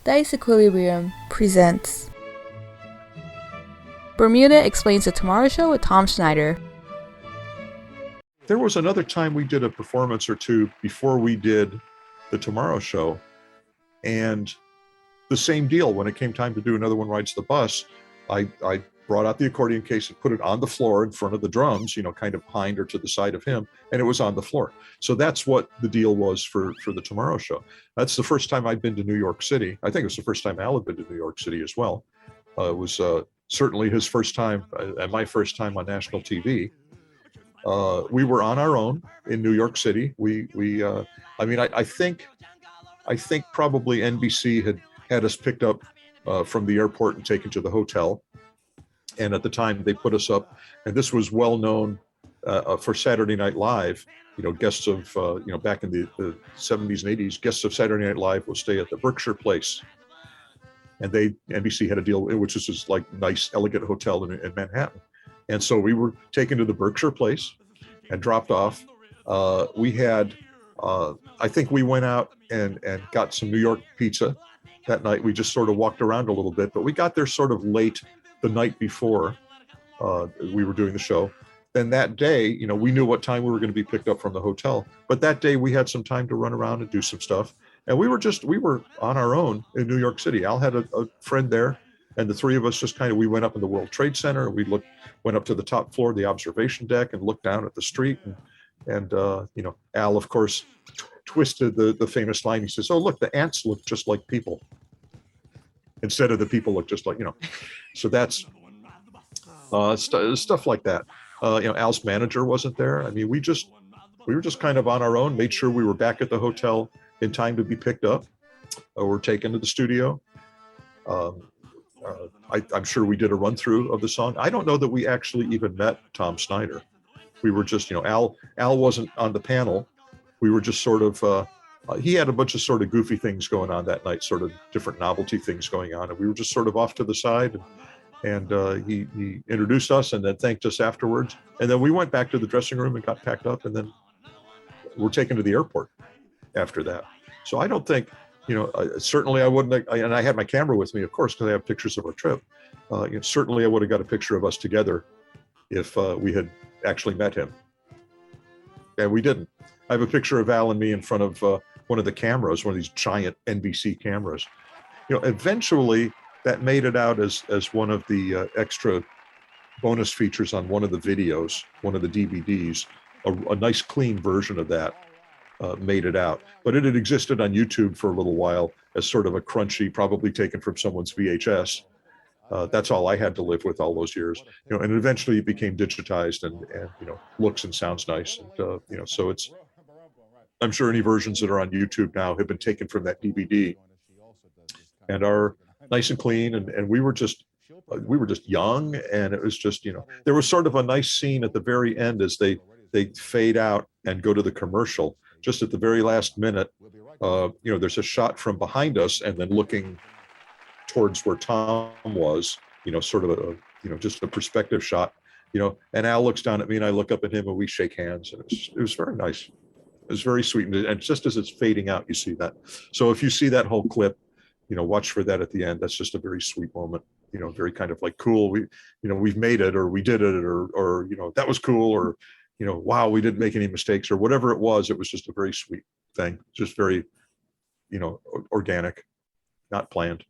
Dice Equilibrium presents Bermuda Explains the Tomorrow Show with Tom Schneider. There was another time we did a performance or two before we did the Tomorrow Show, and the same deal. When it came time to do Another One Rides the Bus, I brought out the accordion case and put it on the floor in front of the drums, kind of behind or to the side of him, and it was on the floor. So that's what the deal was for the Tomorrow Show. That's the first time I'd been to New York City. I think it was the first time Al had been to New York City as well. It was certainly his first time and my first time on national TV. We were on our own in New York City. I think probably NBC had us picked up from the airport and taken to the hotel. And at the time they put us up, and this was well known for Saturday Night Live. Guests of, back in the 70s and 80s, guests of Saturday Night Live will stay at the Berkshire Place. And NBC had a deal, which is this like nice, elegant hotel in Manhattan. And so we were taken to the Berkshire Place and dropped off. We had, I think we went out and got some New York pizza that night. We just sort of walked around a little bit, but we got there sort of late the night before we were doing the show. Then that day, we knew what time we were going to be picked up from the hotel, but that day we had some time to run around and do some stuff. And we were on our own in New York City. Al had a friend there, and the three of us just we went up in the World Trade Center. We went up to the top floor of the observation deck and looked down at the street. And Al, of course, twisted the famous line. He says, "Oh, look, the ants look just like people," instead of the people look just like, So that's stuff like that. Al's manager wasn't there. I mean, we were just kind of on our own, made sure we were back at the hotel in time to be picked up or taken to the studio. I'm sure we did a run through of the song. I don't know that we actually even met Tom Schneider. We were just, Al wasn't on the panel. We were just sort of, he had a bunch of sort of goofy things going on that night, sort of different novelty things going on. And we were just sort of off to the side, and he introduced us and then thanked us afterwards. And then we went back to the dressing room and got packed up, and then we're taken to the airport after that. So I don't think, certainly I wouldn't, and I had my camera with me, of course, because I have pictures of our trip. Certainly I would have got a picture of us together if we had actually met him. And we didn't. I have a picture of Al and me in front of one of the cameras, one of these giant NBC cameras. Eventually that made it out as one of the extra bonus features on one of the videos, one of the DVDs, a nice clean version of that. Made it out, but it had existed on YouTube for a little while as sort of a crunchy, probably taken from someone's VHS. That's all I had to live with all those years, and eventually it became digitized and looks and sounds nice. And, so I'm sure any versions that are on YouTube now have been taken from that DVD and are nice and clean. And we were just young, and it was just, there was sort of a nice scene at the very end as they fade out and go to the commercial. Just at the very last minute, there's a shot from behind us and then looking towards where Tom was, sort of just a perspective shot, and Al looks down at me and I look up at him and we shake hands, and it was very nice. It was very sweet. And just as it's fading out, you see that. So if you see that whole clip, watch for that at the end. That's just a very sweet moment, very kind of like cool. We've made it, or we did it, or that was cool, or wow, we didn't make any mistakes, or whatever it was. It was just a very sweet thing, just very, organic, not planned.